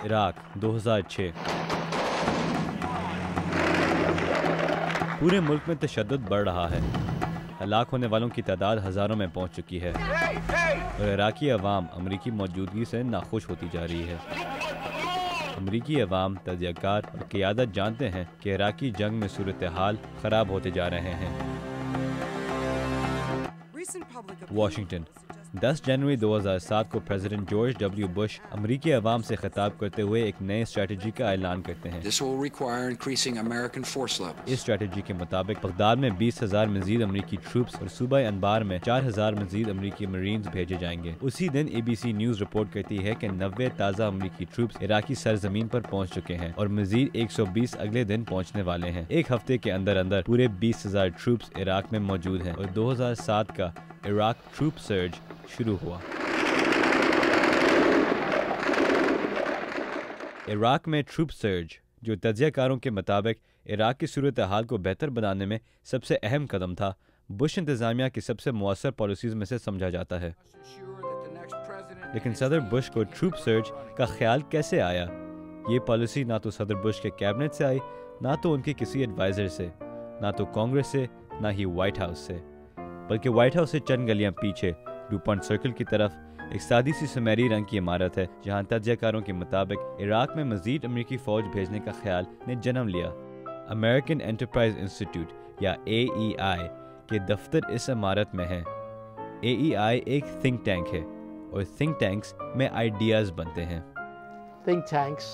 عراق 2006۔ پورے ملک میں تشدد بڑھ رہا ہے، ہلاک ہونے والوں کی تعداد ہزاروں میں پہنچ چکی ہے اور عراقی عوام امریکی موجودگی سے ناخوش ہوتی جا رہی ہے۔ امریکی عوام، تجزیہ کار اور قیادت جانتے ہیں کہ عراقی جنگ میں صورتحال خراب ہوتے جا رہے ہیں۔ واشنگٹن 10 جنوری 2007 کو پریزیڈنٹ جارج ڈبلیو بش امریکی عوام سے خطاب کرتے ہوئے ایک نئے اسٹریٹجی کا اعلان کرتے ہیں۔ اس اسٹریٹجی کے مطابق بغداد میں 20,000 مزید امریکی ٹروپس اور صوبہ انبار میں 4,000 مزید امریکی مرینز بھیجے جائیں گے۔ اسی دن ABC نیوز رپورٹ کرتی ہے کہ 90 تازہ امریکی ٹروپس عراقی سرزمین پر پہنچ چکے ہیں اور مزید 120 اگلے دن پہنچنے والے ہیں۔ ایک ہفتے کے اندر اندر پورے 20,000 ٹروپس عراق میں موجود ہیں اور 2007 کا عراق ٹروپ سرج شروع ہوا۔ عراق میں ٹروپ سرج، جو تجزیہ کاروں کے مطابق عراق کی صورتحال کو بہتر بنانے میں سب سے اہم قدم تھا، بش انتظامیہ کی سب سے مؤثر پالیسیز میں سے سمجھا جاتا ہے۔ لیکن صدر بش کو ٹروپ سرج کا خیال کیسے آیا؟ یہ پالیسی نہ تو صدر بش کے کیبنٹ سے آئی، نہ تو ان کے کسی ایڈوائزر سے، نہ تو کانگریس سے، نہ ہی وائٹ ہاؤس سے، بلکہ وائٹ ہاؤس سے چند گلیاں پیچھے ڈوپونٹ سرکل کی طرف ایک سادی سی سنہری رنگ کی عمارت ہے، جہاں تجزیہ کاروں کے مطابق عراق میں مزید امریکی فوج بھیجنے کا خیال نے جنم لیا۔ امریکن انٹرپرائز انسٹیٹیوٹ یا AEI کے دفتر اس عمارت میں ہیں۔ AEI ایک تھنک ٹینک ہے اور تھنک ٹینکس میں آئیڈیاز بنتے ہیں۔ Think tanks,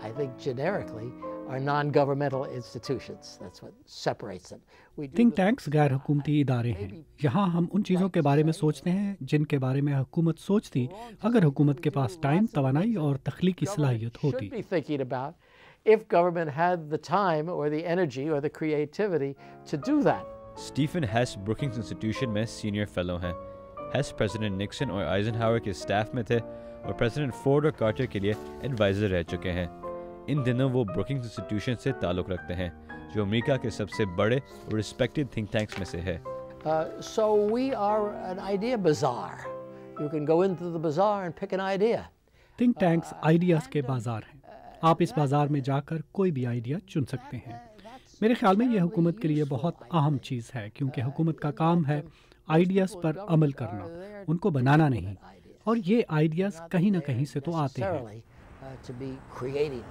I think generically, are non-governmental institutions. That's what separates them. Think tanks غیر حکومتی ادارے ہیں۔ یہاں ہم ان چیزوں کے بارے میں سوچتے ہیں جن کے بارے میں حکومت سوچتی اگر حکومت کے پاس ٹائم، توانائی اور تخلیقی صلاحیت ہوتی۔ Should be thinking about if government had the time or the energy or the creativity to do that. Stephen Hess Brookings Institution میں سینئر فیلو ہیں۔ ہیس پریزیڈنٹ نکسن اور آئزن ہاور کے اسٹاف میں تھے اور پریزیڈنٹ فورڈ اور کارٹر کے لیے ایڈوائزر رہ چکے ہیں۔ ان دنوں وہ بروکنگز انسٹیٹیوشن سے تعلق رکھتے ہیں، جو امریکہ کے سب سے بڑے اور ریسپیکٹڈ تھنک ٹینکس میں سے ہے۔ So we are an idea bazaar. You can go into the bazaar and pick an idea. Think tanks ideas کے بازار ہیں۔ آپ اس بازار میں جا کر کوئی بھی آئیڈیا چن سکتے ہیں۔ میرے خیال میں یہ حکومت کے لیے بہت اہم چیز ہے، کیونکہ حکومت کا کام ہے آئیڈیاز پر عمل کرنا، ان کو بنانا نہیں، اور یہ آئیڈیاز کہیں نہ کہیں سے تو آتے ہیں۔ To be creative.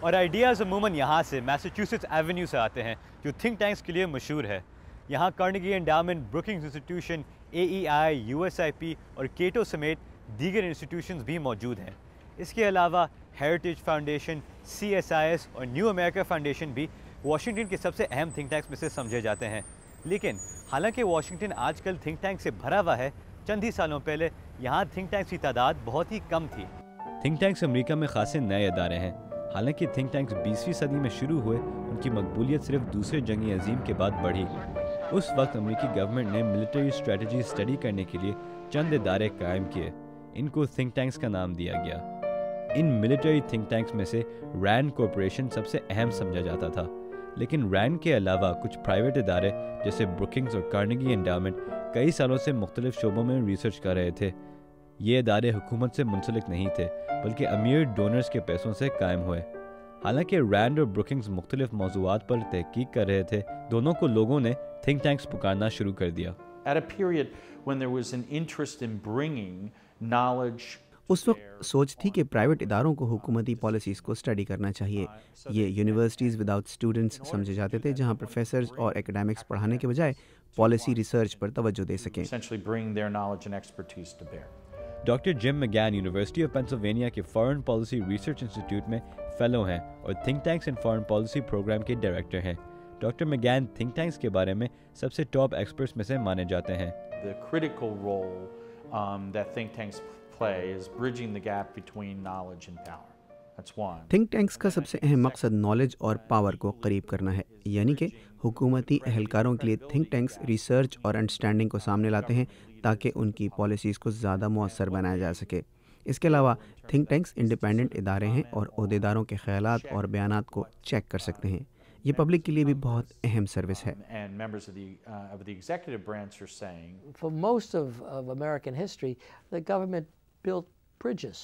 اور آئیڈیاز عموماً یہاں سے میساچوسٹس ایونیو سے آتے ہیں، جو تھنک ٹینکس کے لیے مشہور ہے۔ یہاں Carnegie Endowment, Brookings Institution, AEI، USIP اور کیٹو سمیت دیگر انسٹیٹیوشنز بھی موجود ہیں۔ اس کے علاوہ ہیریٹیج فاؤنڈیشن، CSIS اور نیو امریکہ فاؤنڈیشن بھی واشنگٹن کے سب سے اہم تھنک ٹینکس میں سے سمجھے جاتے ہیں۔ لیکن حالانکہ واشنگٹن آج کل تھنک ٹینک سے بھرا ہوا ہے، چند ہی سالوں پہلے یہاں تھنک ٹینکس کی تعداد بہت ہی کم تھی۔ تھنک ٹینکس امریکہ میں خاصے نئے ادارے ہیں۔ حالانکہ تھنک ٹینکس 20ویں صدی میں شروع ہوئے، ان کی مقبولیت صرف دوسرے جنگی عظیم کے بعد بڑھی۔ اس وقت امریکی گورنمنٹ نے ملٹری اسٹریٹجی اسٹڈی کرنے کے لیے چند ادارے قائم کیے، ان کو تھنک ٹینکس کا نام دیا گیا۔ ان ملٹری تھنک ٹینکس میں سے رینڈ کارپوریشن سب سے اہم سمجھا جاتا تھا، لیکن رینڈ کے علاوہ کچھ پرائیویٹ ادارے جیسے بروکنگز اور کارنیگی انڈاؤمنٹ کئی سالوں سے مختلف شعبوں میں ریسرچ کر رہے تھے۔ یہ ادارے حکومت سے منسلک نہیں تھے، بلکہ امیر ڈونرز کے پیسوں سے قائم ہوئے۔ حالانکہ رینڈ اور بروکنگز مختلف موضوعات پر تحقیق کر رہے تھے، دونوں کو لوگوں نے تھنک ٹینکس پکارنا شروع کر دیا۔ At a period when there was an interest in bringing knowledge. اس وقت سوچ تھی کہ پرائیویٹ اداروں کو حکومتی پالیسیز کو اسٹڈی کرنا چاہیے۔ یہ یونیورسٹیز وداؤٹ اسٹوڈنٹس سمجھے جاتے تھے، جہاں پروفیسرز اور اکیڈمکس پڑھانے کے بجائے پالیسی ریسرچ پر توجہ دے سکیں۔ Doctor Jim McGann university of Pennsylvania کے فارن پالیسی ریسرچ انسٹیٹیوٹ میں فیلو ہیں اور think tanks and foreign policy program کے ڈائریکٹر ہیں۔ ڈاکٹر مگین تھنک ٹینکس کے بارے میں سب سے ٹاپ ایکسپرٹس میں سے مانے جاتے ہیں۔ The critical role that think tanks play is bridging the gap between knowledge and power. That's one. Think tanks کا سب سے اہم مقصد نالج اور پاور کو قریب کرنا ہے، یعنی کہ حکومتی اہلکاروں کے لیے تھنک ٹینکس ریسرچ اور انڈرسٹینڈنگ کو سامنے لاتے ہیں تاکہ ان کی پالیسیز کو زیادہ مؤثر بنایا جا سکے۔ اس کے علاوہ تھنک ٹینکس انڈیپینڈنٹ ادارے ہیں اور عہدیداروں کے خیالات اور بیانات کو چیک کر سکتے ہیں۔ یہ پبلک کے لیے بھی بہت اہم سروس ہے۔ And members of the executive branch are saying For most of American history, the government built bridges